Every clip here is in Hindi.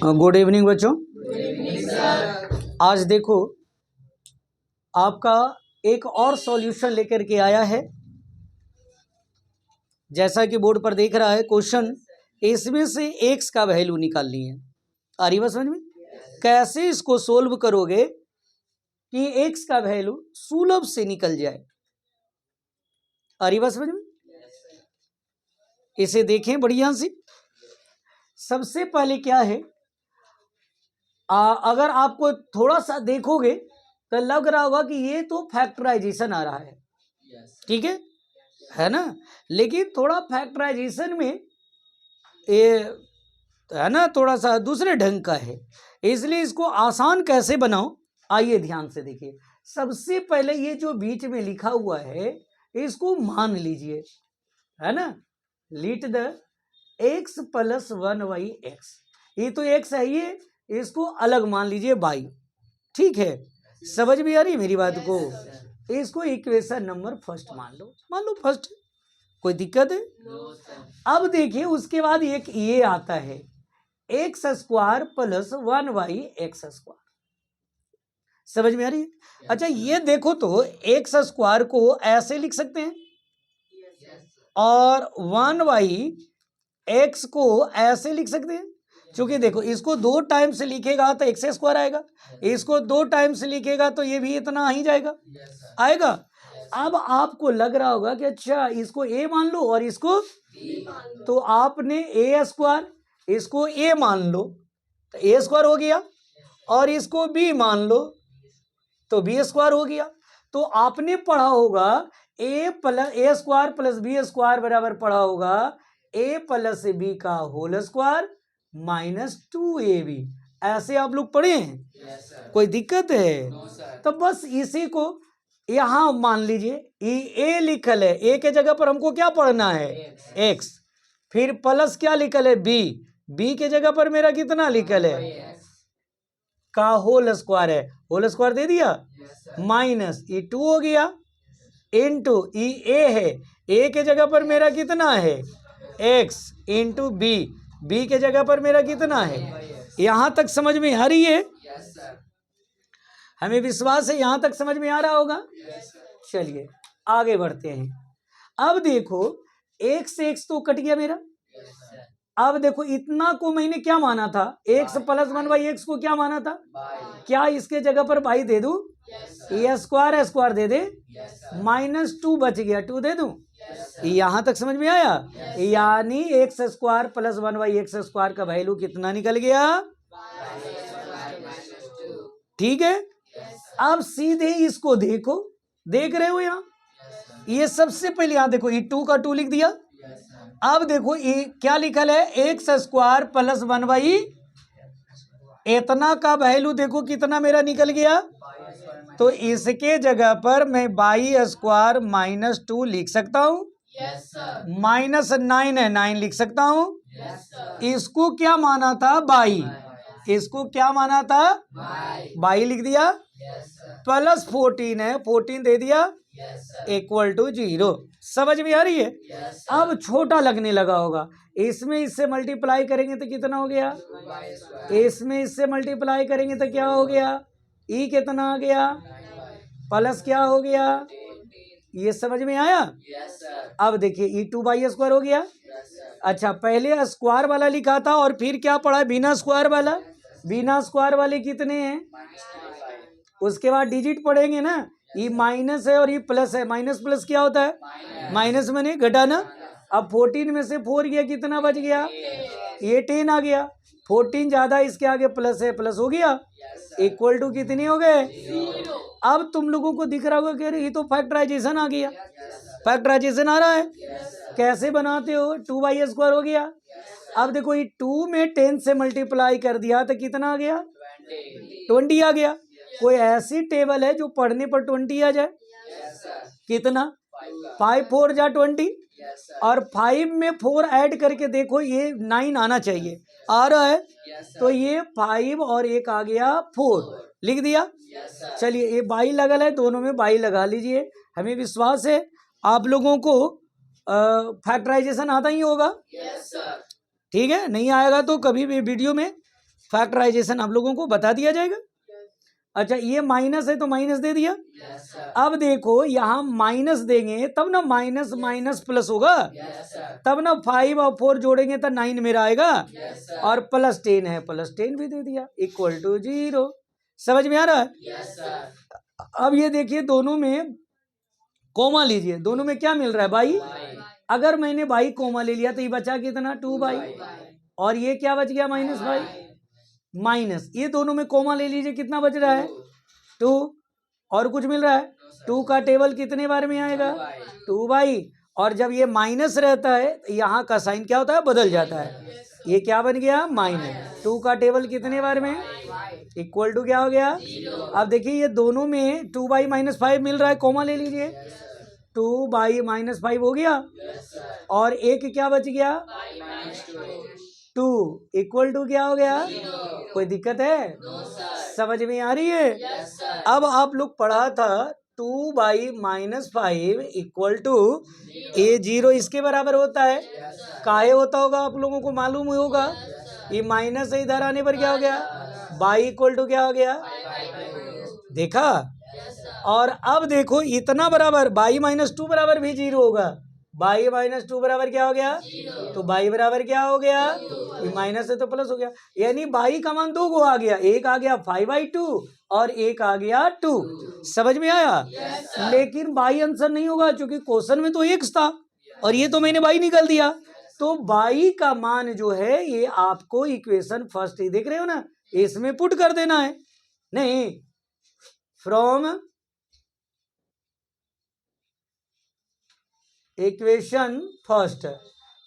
गुड इवनिंग बच्चों। आज देखो आपका एक और सॉल्यूशन लेकर के आया है। जैसा कि बोर्ड पर देख रहा है क्वेश्चन, इसमें से एक्स का वैल्यू निकालनी है। आ रही बात समझ में? कैसे इसको सोल्व करोगे कि एक्स का वैल्यू सुलभ से निकल जाए। आ रही बात समझ में? इसे देखें बढ़िया से। सबसे पहले क्या है, अगर आपको थोड़ा सा देखोगे तो लग रहा होगा कि ये तो फैक्टराइजेशन आ रहा है, ठीक है ना। लेकिन थोड़ा फैक्टराइजेशन में ये है ना थोड़ा सा दूसरे ढंग का है, इसलिए इसको आसान कैसे बनाओ आइए ध्यान से देखिए। सबसे पहले ये जो बीच में लिखा हुआ है इसको मान लीजिए, है ना। लीट द एक्स प्लस 1/x, ये तो एक्स है, ये इसको अलग मान लीजिए बाई, ठीक है। समझ में आ रही है मेरी बात को? इसको इक्वेशन नंबर फर्स्ट मान लो फर्स्ट, कोई दिक्कत है? अब देखिए उसके बाद एक ये आता है एक्स स्क्वायर प्लस 1/x²। समझ में आ रही है? अच्छा ये देखो तो एक्स स्क्वायर को ऐसे लिख सकते हैं और 1/x को ऐसे लिख सकते हैं। क्योंकि देखो इसको 2 टाइम से लिखेगा तो एक्स स्क्वायर आएगा, इसको 2 टाइम से लिखेगा तो ये भी इतना ही जाएगा, आएगा। अब आपको लग रहा होगा कि अच्छा इसको ए मान लो और इसको तो आपने ए स्क्वायर, इसको ए मान लो तो ए स्क्वायर हो गया, और इसको बी मान लो तो बी स्क्वायर हो गया। तो आपने पढ़ा होगा ए स्क्वायर प्लस बी स्क्वायर बराबर पढ़ा होगा ए प्लस बी का होल स्क्वायर -2ab। ऐसे आप लोग पढ़े हैं? कोई दिक्कत है? तो बस इसी को यहां मान लीजिए, ए लिखल है, ए के जगह पर हमको क्या पढ़ना है? एक्स। फिर प्लस क्या लिखल है? बी के जगह पर मेरा कितना लिखल है? का होल स्क्वायर है, होल स्क्वायर दे दिया, माइनस ई 2 हो गया, इंटू ई ए है, ए के जगह पर मेरा कितना है? एक्स, इंटू बी के जगह पर मेरा कितना है? यहां तक समझ में आ रही है? हमें विश्वास है यहां तक समझ में आ रहा होगा। चलिए आगे बढ़ते हैं। अब देखो एक्स तो कट गया मेरा। अब देखो इतना को मैंने क्या माना था? एक्स प्लस 1/x को क्या माना था? क्या इसके जगह पर बाई दे दूं? ए स्क्वायर दे दे, -2 बच गया, 2 दे दूं। यहां तक समझ में आया? यानी एक्स स्क्वायर प्लस 1/x² का वैल्यू कितना निकल गया? ठीक है। अब सीधे इसको देखो, देख रहे हो यहाँ? ये सबसे पहले यहाँ देखो, ये 2 का 2 लिख दिया। अब देखो ये क्या लिखल है? एक्स स्क्वायर प्लस 1/, इतना का वैल्यू देखो कितना मेरा निकल गया। तो इसके जगह पर मैं y² -2 लिख सकता हूँ, -9 है 9 लिख सकता हूँ। इसको क्या माना था? बाई। इसको क्या माना था? बाई लिख दिया। प्लस 14 है, 14 दे दिया, इक्वल टू 0। समझ में आ रही है? अब छोटा लगने लगा होगा, इसमें इससे मल्टीप्लाई करेंगे तो कितना हो गया? इसमें इससे मल्टीप्लाई करेंगे तो क्या हो गया? ई कितना आ गया? प्लस क्या हो गया? ये समझ में आया? अब देखिए ई 2/² हो गया। अच्छा पहले स्क्वायर वाला लिखा था और फिर क्या पढ़ा? बिना स्क्वायर वाला। बिना स्क्वायर वाले कितने हैं? उसके बाद डिजिट पढ़ेंगे ना, ये माइनस है और ये प्लस है। माइनस प्लस क्या होता है? माइनस मैंने घटाना। अब 14 में से 4 गया, कितना बच गया? ये 10 आ गया। 14 ज्यादा इसके आगे प्लस है, प्लस हो गया, इक्वल टू कितने हो गए? अब तुम लोगों को दिख रहा होगा कि अरे ये तो फैक्टराइजेशन आ गया। फैक्टराइजेशन आ रहा है, कैसे बनाते हो? 2/² हो गया। अब देखो ये 2 में 10 से मल्टीप्लाई कर दिया तो कितना आ गया? 20 आ गया। कोई ऐसी टेबल है जो पढ़ने पर 20 आ जाए? कितना? 5 4 जा 20, और 5 में 4 ऐड करके देखो ये 9 आना चाहिए, आ रहा है। तो ये 5 और 1 आ गया 4, लिख दिया। चलिए ये बाई लगल है, दोनों में बाई लगा लीजिए। हमें विश्वास है आप लोगों को फैक्टराइजेशन आता ही होगा, ठीक है। नहीं आएगा तो कभी भी वीडियो में फैक्टराइजेशन आप लोगों को बता दिया जाएगा। अच्छा ये माइनस है तो माइनस दे दिया। अब देखो यहाँ माइनस देंगे तब ना माइनस माइनस प्लस होगा, तब ना 5 और 4 जोड़ेंगे तो 9 मेरा आएगा, और प्लस 10 है प्लस 10 भी दे दिया, इक्वल टू 0। समझ में आ रहा है? अब ये देखिए दोनों में कोमा लीजिए, दोनों में क्या मिल रहा है बाई। अगर मैंने बाई कोमा ले लिया तो ये बचा कितना 2 बाई, और ये क्या बच गया माइनस बाई माइनस, ये दोनों में कोमा ले लीजिए कितना बच रहा है 2, और कुछ मिल रहा है 2 का टेबल कितने बार में आएगा 2 बाई, और जब ये माइनस रहता है तो यहाँ का साइन क्या होता है बदल जाता है, ये क्या बन गया माइनस, 2 का टेबल कितने बार में इक्वल टू क्या हो गया। अब देखिए ये दोनों में 2 बाई माइनस 5 मिल रहा है, कोमा ले लीजिए 2 बाई माइनस 5 हो गया, और एक क्या बच गया 2 इक्वल टू क्या हो गया। कोई दिक्कत है? समझ में आ रही है? अब आप लोग पढ़ा था 2 बाई माइनस 5 इक्वल टू ए 0 इसके बराबर होता है। काहे होता होगा आप लोगों को मालूम होगा, ये माइनस से इधर आने पर क्या हो गया बाई इक्वल टू क्या हो गया, देखा। और अब देखो इतना बराबर बाई माइनस 2 बराबर भी 0 होगा, बाई माइनस 2 बराबर क्या हो गया, तो बाई बराबर क्या हो गया, माइनस है तो प्लस हो गया, यानी बाई का मान 2 को आ गया, एक आ गया 5/2 और एक आ गया 2। समझ में आया? लेकिन बाई आंसर नहीं होगा क्योंकि क्वेश्चन में तो x था और ये तो मैंने बाई निकाल दिया, तो बाई का मान जो है ये आपको इक्वेशन फर्स्ट ही देख रहे हो ना, इसमें पुट कर देना है। नहीं, from equation first,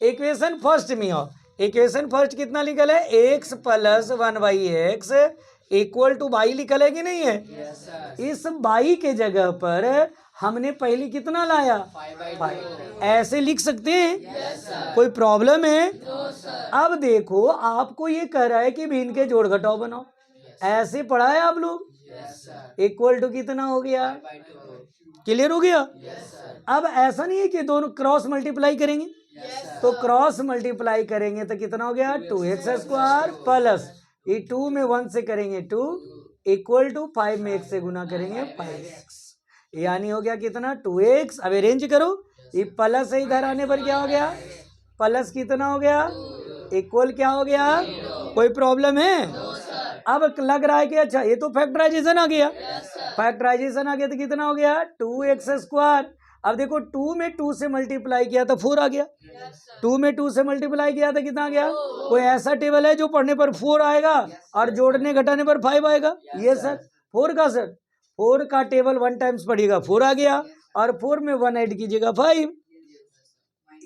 equation first में हो, इक्वेशन फर्स्ट कितना निकल है x plus 1/x equal two by निकल है कि नहीं है। इस बाई के जगह पर हमने पहले कितना लाया 5, ऐसे लिख सकते हैं, कोई प्रॉब्लम है? अब देखो आपको ये कह रहा है कि भिन्न के जोड़ घटाव बनाओ, ऐसे पढ़ा है आप लोग, इक्वल टू कितना हो गया, क्लियर हो गया। अब ऐसा नहीं है कि दोनों क्रॉस मल्टीप्लाई करेंगे, तो क्रॉस मल्टीप्लाई करेंगे तो कितना हो गया 2x² प्लस ये 2 में 1 से करेंगे 2 इक्वल टू 5 में 1 से गुना करेंगे 5x, यानी हो गया कितना 2x। अब अरेंज करो, ये प्लस है इधर आने पर क्या हो गया प्लस कितना हो गया इक्वल क्या हो गया, कोई प्रॉब्लम है? अब लग रहा है कि अच्छा ये तो फैक्टराइजेशन आ गया, फैक्टराइजेशन आ गया तो कितना हो गया 2x²। अब देखो 2 में 2 से मल्टीप्लाई किया तो 4 आ गया, 2 में 2 से मल्टीप्लाई किया तो कितना आ गया, कोई ऐसा टेबल है जो पढ़ने पर 4 आएगा और जोड़ने घटाने पर 5 आएगा, ये सर 4 का सर 4 का टेबल 1 टाइम्स पढ़िएगा 4 आ गया, और 4 में 1 ऐड कीजिएगा 5,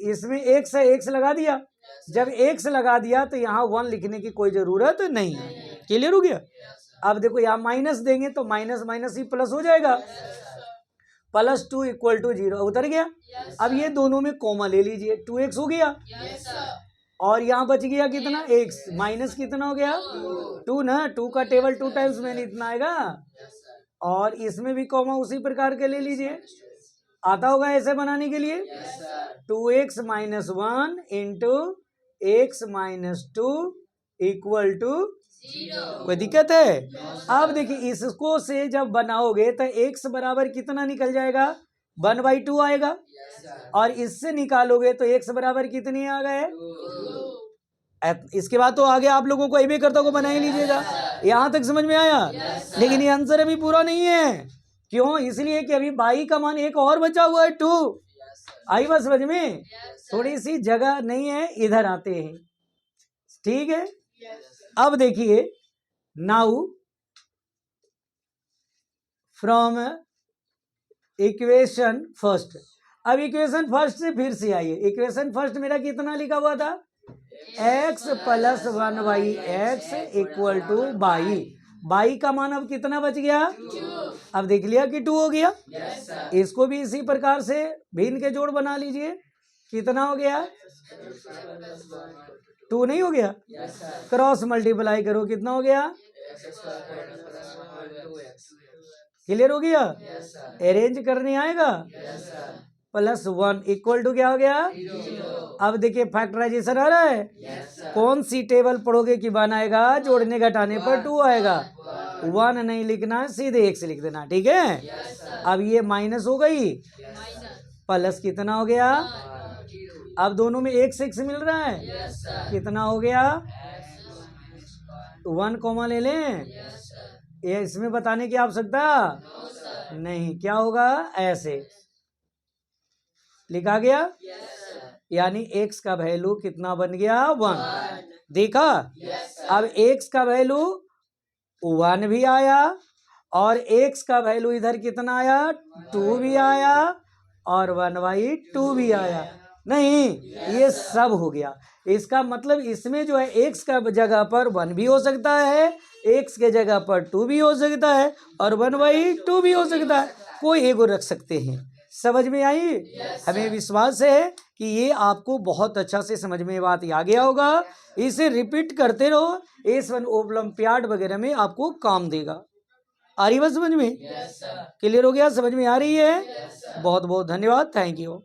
इसमें x है x लगा दिया, जब x लगा दिया तो यहाँ 1 लिखने की कोई जरूरत नहीं, क्लियर हो गया। अब देखो यहाँ माइनस देंगे तो माइनस माइनस ही प्लस हो जाएगा, +2 इक्वल टू 0 उतर गया। अब ये दोनों में कॉमा ले लीजिए 2x हो गया, और यहाँ बच गया कितना x, माइनस कितना हो गया 2 ना, 2 का टेबल 2 टाइम्स में इतना आएगा, और इसमें भी कॉमा उसी प्रकार के ले लीजिए, आता होगा ऐसे बनाने के लिए 2x - 1 into x - 2 equal to 0। कोई दिक्कत है? अब देखिए इसको से जब बनाओगे तो x बराबर कितना निकल जाएगा 1/2 आएगा, और इससे निकालोगे तो x बराबर कितनी आ गए, इसके बाद तो आगे आप लोगों को एबे करता को बना ही लीजिएगा। यहाँ तक समझ में आया? लेकिन ये आंसर अभी पूरा नहीं है, क्यों? इसलिए कि अभी बाई का मान एक और बचा हुआ है 2। आई बात समझ में? थोड़ी सी जगह नहीं है, इधर आते हैं, ठीक है। अब देखिए नाउ फ्रॉम इक्वेशन फर्स्ट, अब इक्वेशन फर्स्ट से फिर से आइए, इक्वेशन फर्स्ट मेरा कितना लिखा हुआ था x plus 1/x equal two by, by का मान अब कितना बच गया, अब देख लिया कि 2 हो गया, इसको भी इसी प्रकार से भिन्न के जोड़ बना लीजिए, कितना हो गया 2 नहीं हो गया, क्रॉस मल्टीप्लाई करो कितना हो गया, क्लियर हो गया। अरेंज करने आएगा +1 इक्वल टू क्या हो गया? अब देखिए फैक्टराइजेशन आ रहा है। कौन सी टेबल पढ़ोगे कि 1 आएगा, जोड़ने घटाने पर 2 आएगा। 1 नहीं लिखना है, सीधे x लिख देना, ठीक है। अब ये माइनस हो गई, प्लस कितना हो गया? अब दोनों में x मिल रहा है, कितना हो गया? 1 कॉमा ले लें, ये इसमें बताने की आवश्यकता नहीं, क्या होगा? ऐसे लिखा गया। यानी x का वैल्यू कितना बन गया? 1। देखा? अब x का वैल्यू 1 भी आया और x का वैल्यू इधर कितना आया? 2 भी आया और 1/2 भी आया। नहीं, ये सब हो गया। इसका मतलब इसमें जो है x का जगह पर 1 भी हो सकता है, x के जगह पर 2 भी हो सकता है और 1/2 भी हो सकता है, कोई एगो रख सकते हैं। समझ में आई? हमें विश्वास है कि ये आपको बहुत अच्छा से समझ में बात आ गया होगा। इसे रिपीट करते रहो, S1 ओलंपियाड वगैरह में आपको काम देगा। आ रही बात समझ में? क्लियर हो गया? समझ में आ रही है? बहुत बहुत धन्यवाद, थैंक यू।